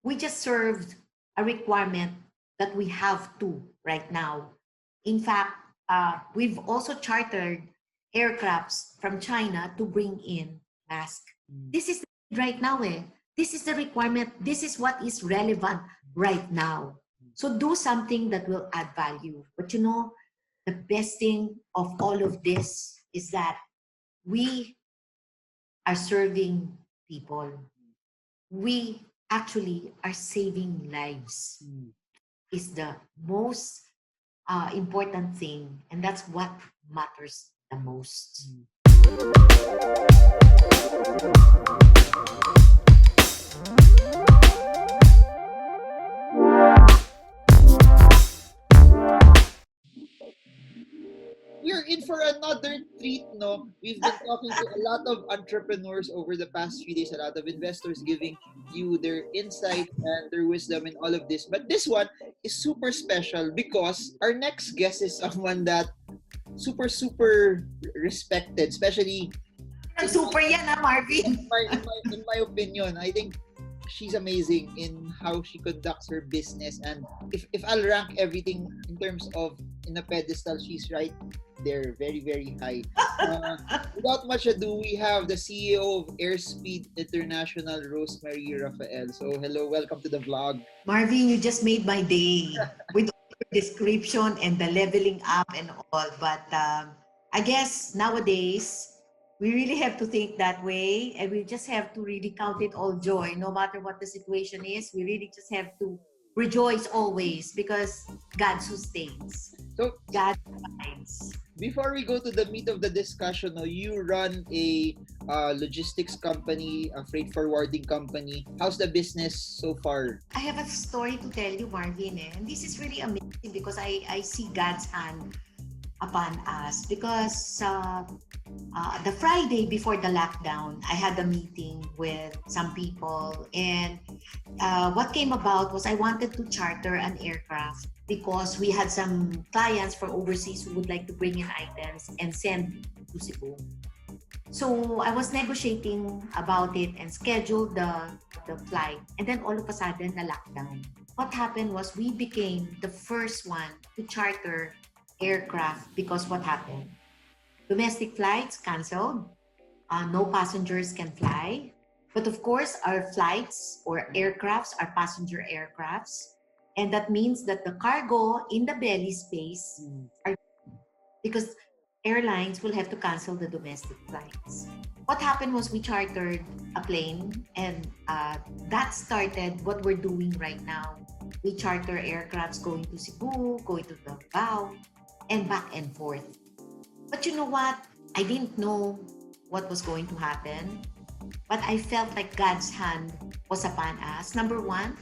we just served a requirement that we have to right now. In fact, we've also chartered aircrafts from China to bring in masks. This is right now. This is the requirement. This is what is relevant right now. So do something that will add value. But the best thing of all of this is that we are serving people. We actually are saving lives. Is the most important thing, and that's what matters the most. We're in for another treat, no? We've been talking to a lot of entrepreneurs over the past few days, a lot of investors giving you their insight and their wisdom in all of this. But this one is super special because our next guest is someone that super respected, especially Super yan, Marvin. in my opinion. I think she's amazing in how she conducts her business, and if I'll rank everything in terms of in a pedestal, she's right there, very high. Without much ado, we have the CEO of Airspeed International, Rosemarie Rafael. So hello, welcome to the vlog. Marvin, you just made my day with the description and the leveling up and all. But I guess nowadays, we really have to think that way, and we just have to really count it all joy, no matter what the situation is. We really just have to rejoice always because God sustains. So God provides. before we go to the meat of the discussion, you run a logistics company, a freight forwarding company. How's the business so far? I have a story to tell you, Marvin, and this is really amazing because I see God's hand upon us because the Friday before the lockdown, I had a meeting with some people, and what came about was I wanted to charter an aircraft because we had some clients from overseas who would like to bring in items and send to Cebu. So I was negotiating about it and scheduled the flight, and then all of a sudden, the lockdown. What happened was we became the first one to charter aircraft because what happened? Domestic flights canceled. No passengers can fly. But of course, our flights or aircrafts are passenger aircrafts. And that means that the cargo in the belly space are because airlines will have to cancel the domestic flights. What happened was we chartered a plane, and that started what we're doing right now. We charter aircrafts going to Cebu, going to Davao, and back and forth. But you know what? I didn't know what was going to happen, but I felt like God's hand was upon us. Number one,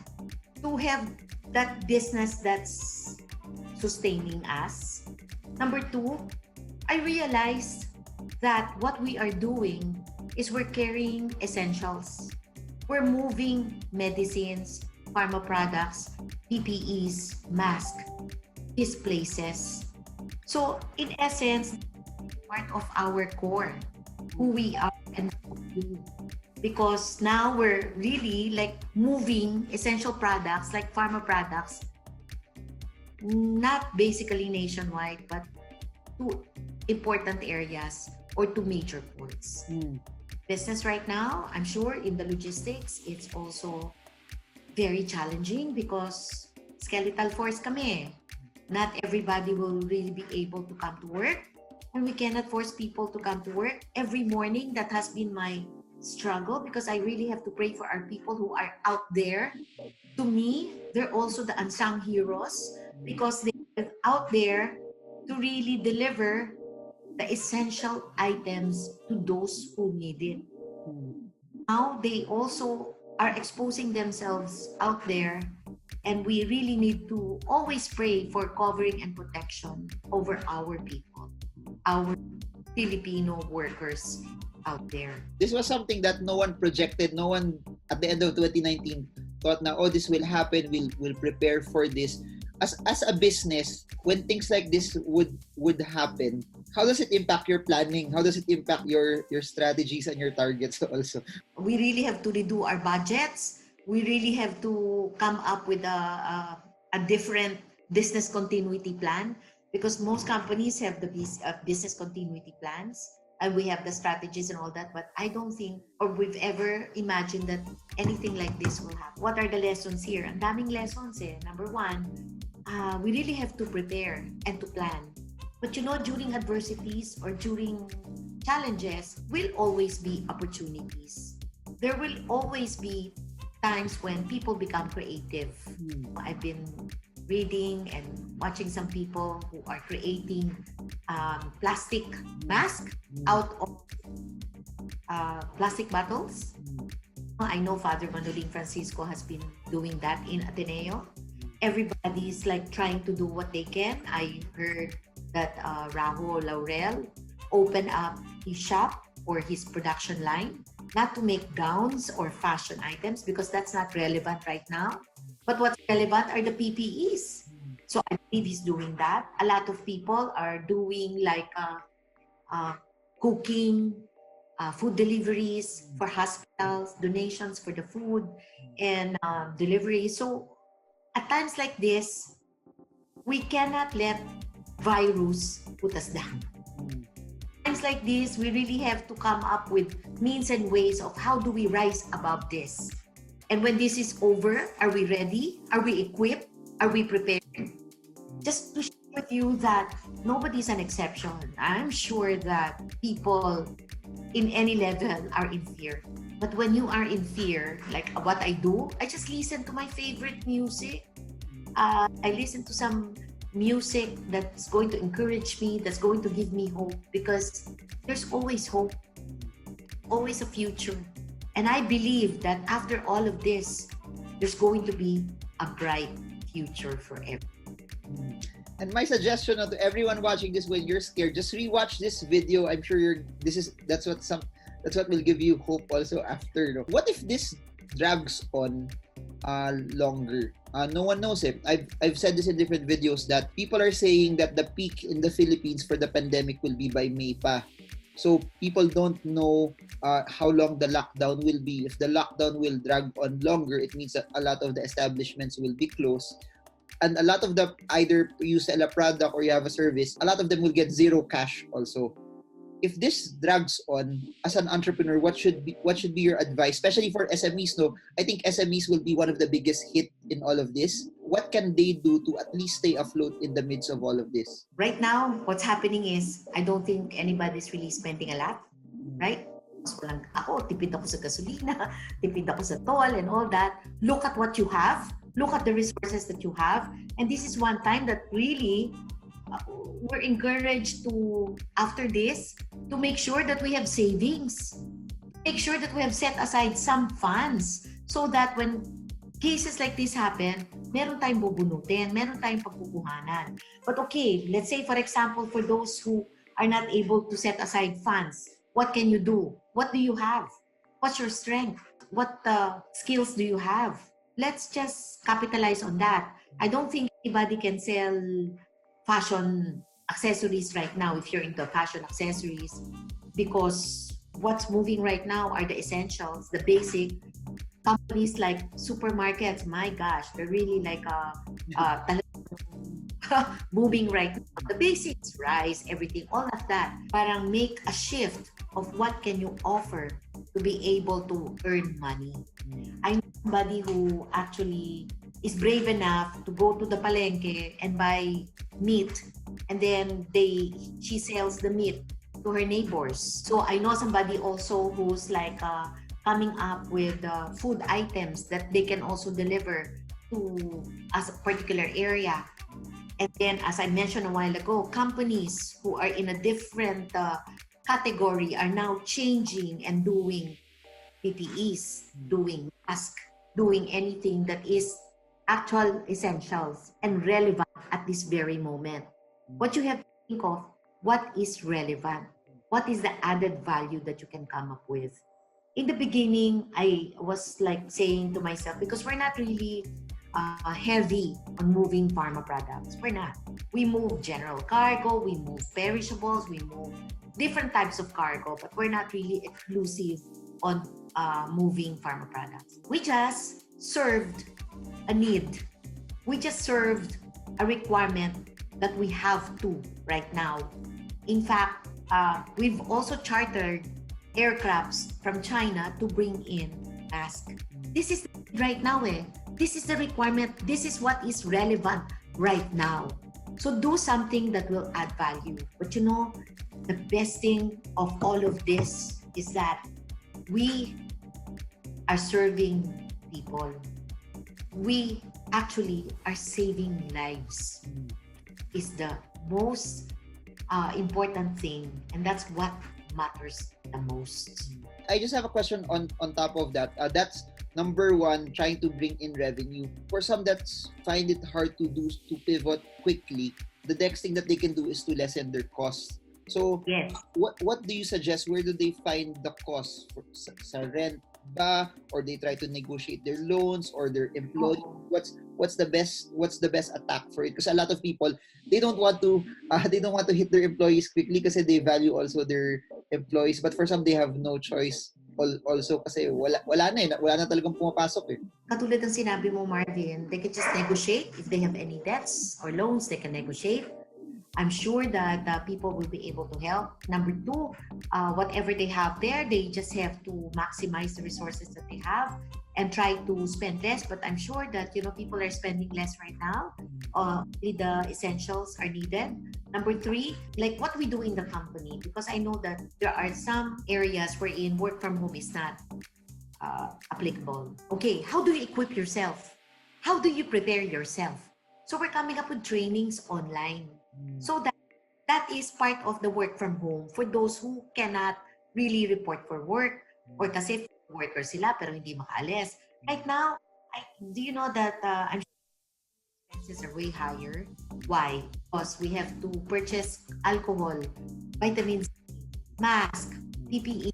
to have that business that's sustaining us. Number two, I realized that what we are doing is we're carrying essentials. We're moving medicines, pharma products, PPEs, masks, these places. So in essence, part of our core, who we are and what we do. Because now we're really like moving essential products like pharma products, not basically nationwide, but to important areas or to major ports. Business right now, I'm sure in the logistics, it's also very challenging because skeletal force kami. Not everybody will really be able to come to work, and we cannot force people to come to work every morning. That has been my struggle because I really have to pray for our people who are out there. To me, they're also the unsung heroes because they're out there to really deliver the essential items to those who need it. Now they also are exposing themselves out there, and we really need to always pray for covering and protection over our people, our Filipino workers out there. This was something that no one projected. No one at the end of 2019 thought na, oh, this will happen. We'll prepare for this. As a business, when things like this would happen, how does it impact your planning? How does it impact your strategies and your targets also? We really have to redo our budgets. we really have to come up with a different business continuity plan, because most companies have the business continuity plans, and we have the strategies and all that, but I don't think or we've ever imagined that anything like this will happen. What are the lessons here? Ang daming lessons eh. Number one, we really have to prepare and to plan. But you know, during adversities or during challenges will always be opportunities. There will always be times when people become creative. I've been reading and watching some people who are creating plastic mask out of plastic bottles. I know Father Mandoling Francisco has been doing that in Ateneo. Everybody's like trying to do what they can. I heard that Raho Laurel opened up his shop or his production line, not to make gowns or fashion items because that's not relevant right now. But what's relevant are the PPEs. So I believe he's doing that. A lot of people are doing like cooking, food deliveries for hospitals, donations for the food and delivery. So at times like this, we cannot let virus put us down. Times like this, we really have to come up with means and ways of how do we rise above this. And when this is over, are we ready? Are we equipped? Are we prepared? Just to share with you that nobody's an exception. I'm sure that people in any level are in fear. But when you are in fear, like what I do, I just listen to my favorite music. I listen to some music that's going to encourage me, that's going to give me hope, because there's always hope, always a future. And I believe that after all of this, there's going to be a bright future for everyone. And my suggestion to everyone watching this, when you're scared, just rewatch this video. I'm sure that's what will give you hope also after. No? What if this drags on longer? No one knows it. I've said this in different videos that people are saying that the peak in the Philippines for the pandemic will be by May pa. So people don't know how long the lockdown will be. If the lockdown will drag on longer, it means that a lot of the establishments will be closed. And a lot of the, either you sell a product or you have a service, a lot of them will get zero cash also. If this drags on, as an entrepreneur, what should be your advice, especially for SMEs? No, I think SMEs will be one of the biggest hit in all of this. What can they do to at least stay afloat in the midst of all of this? Right now, what's happening is I don't think anybody's really spending a lot, right? So lang ako, tipid ako sa gasolina, tipid ako sa toll and all that. Look at what you have. Look at the resources that you have. And this is one time that really we're encouraged to, after this, to make sure that we have savings. Make sure that we have set aside some funds so that when cases like this happen, meron tayong bubunutin, meron tayong pagkukuhanan. But okay, let's say for example, for those who are not able to set aside funds, what can you do? What do you have? What's your strength? What skills do you have? Let's just capitalize on that. I don't think anybody can sell fashion accessories right now if you're into fashion accessories, because what's moving right now are the essentials, the basic. Companies like supermarkets, my gosh, they're really like booming right now. The basics, rice, everything, all of that. Parang make a shift of what can you offer to be able to earn money. I know somebody who actually is brave enough to go to the palengke and buy meat, and then she sells the meat to her neighbors. So I know somebody also who's like coming up with food items that they can also deliver to a particular area. And then, as I mentioned a while ago, companies who are in a different category are now changing and doing PPEs, doing masks, doing anything that is actual essentials and relevant at this very moment. What you have to think of, what is relevant? What is the added value that you can come up with? In the beginning, I was like saying to myself, because we're not really heavy on moving pharma products. We're not. We move general cargo, we move perishables, we move different types of cargo, but we're not really exclusive on moving pharma products. We just served a need. We just served a requirement that we have to right now. In fact, we've also chartered aircrafts from China to bring in masks. This is right now This is the requirement. This is what is relevant right now. So do something that will add value. But you know, the best thing of all of this is that we are serving people. We actually are saving lives. Is the most important thing, and that's what matters the most. I just have a question on top of that. That's number one, trying to bring in revenue. For some that's find it hard to do to pivot quickly, the next thing that they can do is to lessen their costs. So Yes. what do you suggest? Where do they find the cost for, sa rent ba, or they try to negotiate their loans or their employee? What's the best attack for it? Because a lot of people they don't want to hit their employees quickly kasi they value also their employees, but for some they have no choice also kasi wala na talagang pumapasok eh. Katulad ng sinabi mo, Marvin, they can just negotiate. If they have any debts or loans, they can negotiate. I'm sure that people will be able to help. Number two, whatever they have there, they just have to maximize the resources that they have and try to spend less. But I'm sure that people are spending less right now. Only the essentials are needed. Number three, like what we do in the company, because I know that there are some areas wherein work from home is not applicable. Okay, how do you equip yourself? How do you prepare yourself? So we're coming up with trainings online. So that is part of the work from home for those who cannot really report for work or kasi worker sila pero hindi makaalis. Right now, do you know that I'm sure expenses are way higher? Why? Because we have to purchase alcohol, vitamins, mask, PPE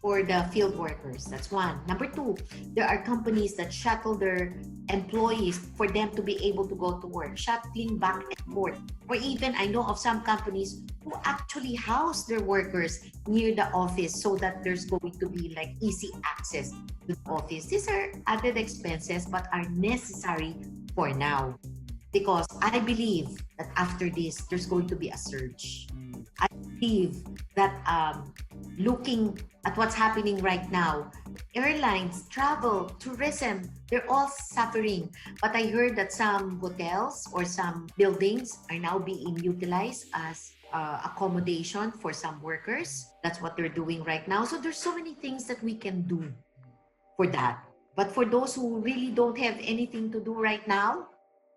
for the field workers. That's one. Number two, there are companies that shuttle their employees for them to be able to go to work, shuttling back and forth. Or even I know of some companies who actually house their workers near the office so that there's going to be like easy access to the office. These are added expenses but are necessary for now, because I believe that after this there's going to be a surge. I believe that looking at what's happening right now, airlines, travel, tourism, they're all suffering. But I heard that some hotels or some buildings are now being utilized as accommodation for some workers. That's what they're doing right now. So there's so many things that we can do for that. But for those who really don't have anything to do right now,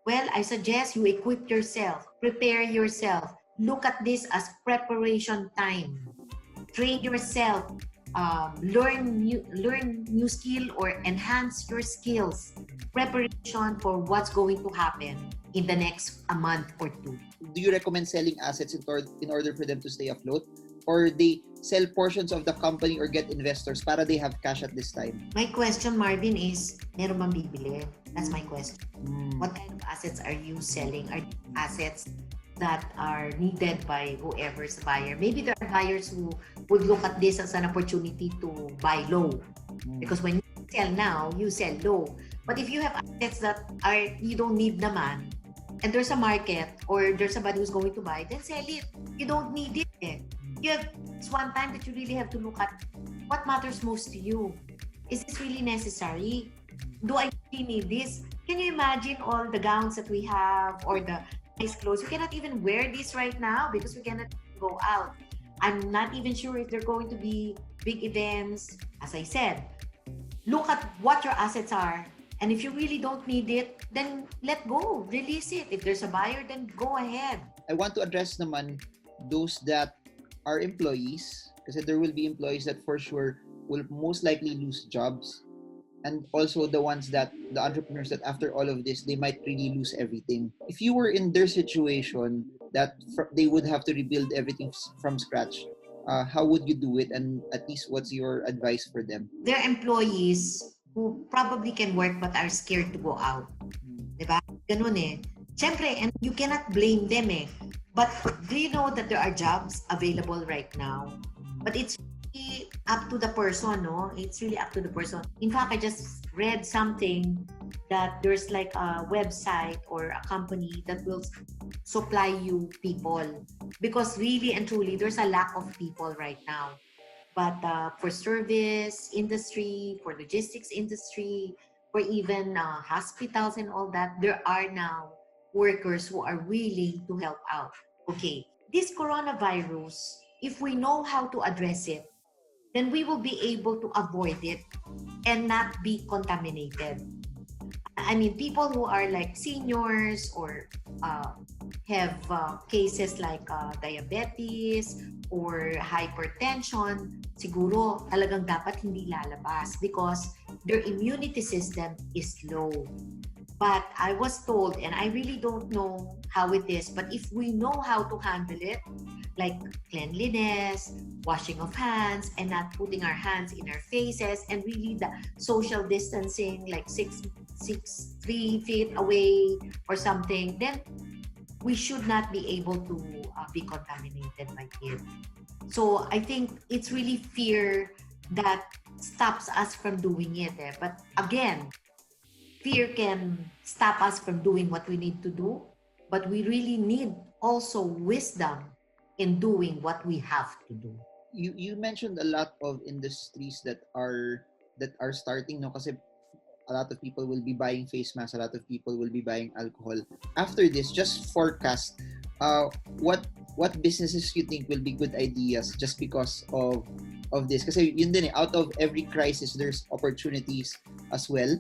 well, I suggest you equip yourself, prepare yourself. Look at this as preparation time. Train yourself, learn new skill or enhance your skills. Preparation for what's going to happen in the next a month or two. Do you recommend selling assets in order for them to stay afloat? Or they sell portions of the company or get investors para they have cash at this time? My question, Marvin, is meron bang bibili? That's my question. What kind of assets are you selling? Are these assets that are needed by whoever's buyer? Maybe there are buyers who would look at this as an opportunity to buy low. Because when you sell now, you sell low. But if you have assets that you don't need naman, and there's a market or there's somebody who's going to buy, then sell it. You don't need it. It's one time that you really have to look at what matters most to you. Is this really necessary? Do I really need this? Can you imagine all the gowns that we have or the nice clothes? We cannot even wear this right now because we cannot go out. I'm not even sure if there are going to be big events. As I said, look at what your assets are. And if you really don't need it, then let go. Release it. If there's a buyer, then go ahead. I want to address naman those that are employees, kasi there will be employees that for sure will most likely lose jobs, and also the entrepreneurs that after all of this they might really lose everything. If you were in their situation that they would have to rebuild everything from scratch, how would you do it, and at least what's your advice for them? They're employees who probably can work but are scared to go out. Diba? Ganun eh. Siyempre, and you cannot blame them eh. But do you know that there are jobs available right now? But it's really up to the person, no? It's really up to the person. In fact, I just read something that there's like a website or a company that will supply you people, because really and truly there's a lack of people right now. But for service industry, for logistics industry, for even hospitals and all that, there are now workers who are willing to help out. Okay, this coronavirus, if we know how to address it, then we will be able to avoid it and not be contaminated. I mean, people who are like seniors or uh, have cases like diabetes or hypertension, siguro talagang dapat hindi lalabas because their immunity system is low. But I was told, and I really don't know how it is, but if we know how to handle it, like cleanliness, washing of hands, and not putting our hands in our faces, and really the social distancing, like 3 feet away or something, then we should not be able to be contaminated by it. So I think it's really fear that stops us from doing it. But again, fear can stop us from doing what we need to do, but we really need also wisdom in doing what we have to do. You mentioned a lot of industries that are starting, no, kasi a lot of people will be buying face masks, a lot of people will be buying alcohol. After this, just forecast uh what businesses you think will be good ideas just because of this. Kasi yun din out of every crisis there's opportunities as well.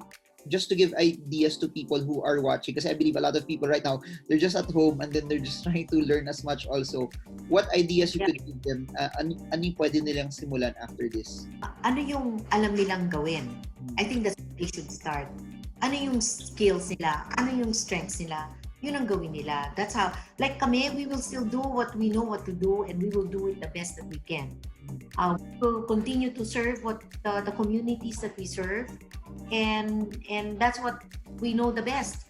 Just to give ideas to people who are watching, because I believe a lot of people right now, they're just at home and then they're just trying to learn as much also. What ideas you Yeah. could give them? Ano yung pwede nilang simulan after this? Ano yung alam nilang gawin? I think that's where they should start. Ano yung skills nila? Ano yung strengths nila? Yun ang gawin nila. That's how, like kami, we will still do what we know what to do and we will do it the best that we can. We will continue to serve what the communities that we serve, and that's what we know the best.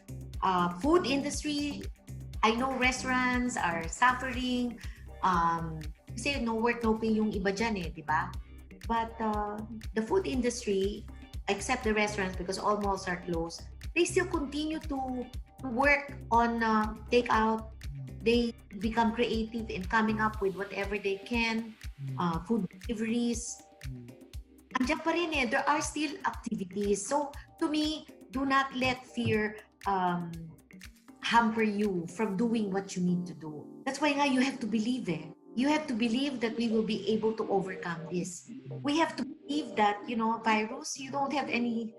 Food industry, I know restaurants are suffering. Kasi no work, no pay yung iba dyan di ba? But the food industry, except the restaurants because all malls are closed, they still continue to work on takeout. They become creative in coming up with whatever they can. Food deliveries. Andiyan pa rin there are still activities. So to me, do not let fear hamper you from doing what you need to do. That's why nga you have to believe You have to believe that we will be able to overcome this. We have to believe that, virus, you don't have any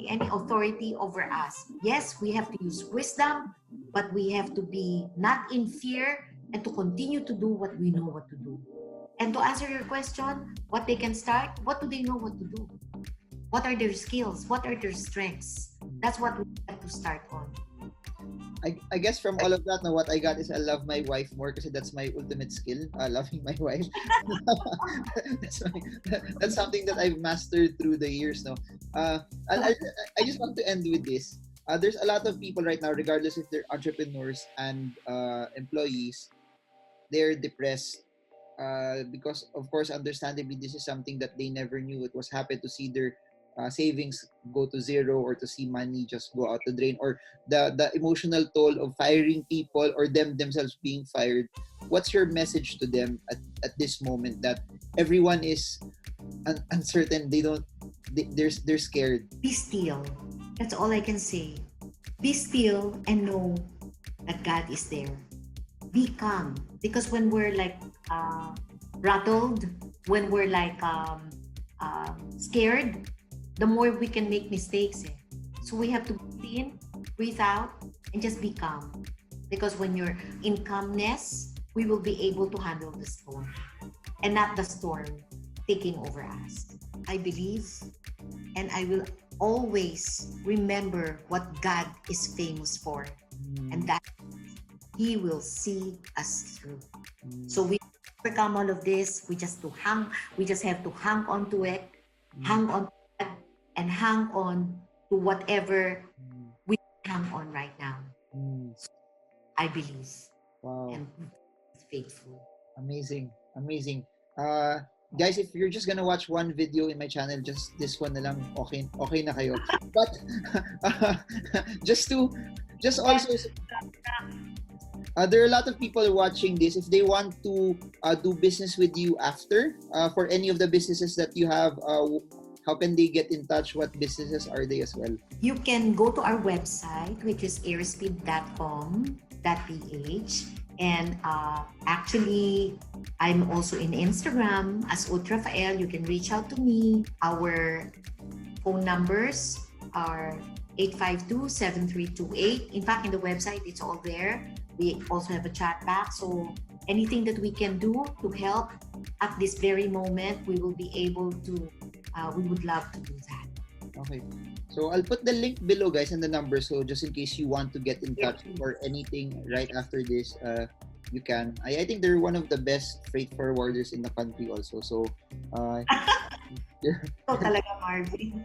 authority over us. Yes, we have to use wisdom, but we have to be not in fear and to continue to do what we know what to do. And to answer your question, what they can start, what do they know what to do? What are their skills? What are their strengths? That's what we have to start on. I guess from all of that, now what I got is I love my wife more because that's my ultimate skill, loving my wife. That's something that I've mastered through the years now. I just want to end with this. There's a lot of people right now, regardless if they're entrepreneurs and employees, they're depressed because, of course, understandably, this is something that they never knew. It was happy to see their savings go to zero, or to see money just go out the drain, or the emotional toll of firing people or them themselves being fired. What's your message to them at this moment that everyone is uncertain? They're scared. Be still. That's all I can say. Be still and know that God is there. Be calm, because when we're like rattled, when we're like scared, the more we can make mistakes. So we have to breathe in, breathe out, and just be calm. Because when you're in calmness, we will be able to handle the storm and not the storm taking over us. I believe, and I will always remember what God is famous for, and that He will see us through. So we overcome all of this. We just have to hang on to it, hang on to it, and hang on to whatever we hang on right now. I believe. Wow. And it's faithful. Amazing. guys, if you're just gonna watch one video in my channel, just this one na lang, okay na kayo. But just also, there are a lot of people watching this. If they want to do business with you after, for any of the businesses that you have, how can they get in touch? What businesses are they as well? You can go to our website, which is airspeed.com.ph. And actually, I'm also in Instagram as Rafael. You can reach out to me. Our phone numbers are 852-7328. In fact, in the website, it's all there. We also have a chat box. So anything that we can do to help at this very moment, we will be able to, we would love to do that. Okay. So I'll put the link below, guys, and the number. So just in case you want to get in touch or anything right after this, you can. I think they're one of the best freight forwarders in the country also. So So talaga, Marvin.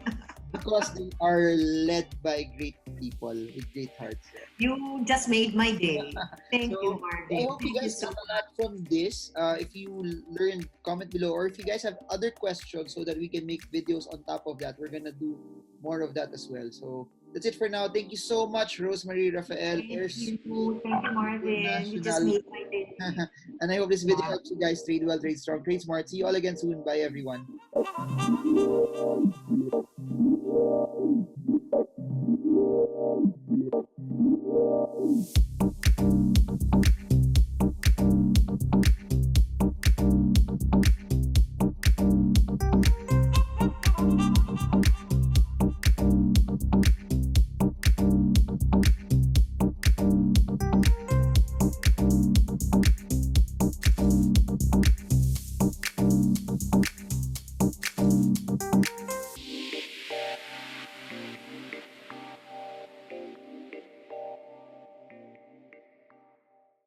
because they are led by great people with great hearts. You just made my day. Thank you, Marvin. I hope you guys got a lot from this. If you learned, comment below. Or if you guys have other questions so that we can make videos on top of that, we're going to do more of that as well. So that's it for now. Thank you so much, Rosemarie Rafael. Thank you, Marvin. You just made my day. And I hope this video helps you guys trade well, trade strong, trade smart. See you all again soon. Bye, everyone.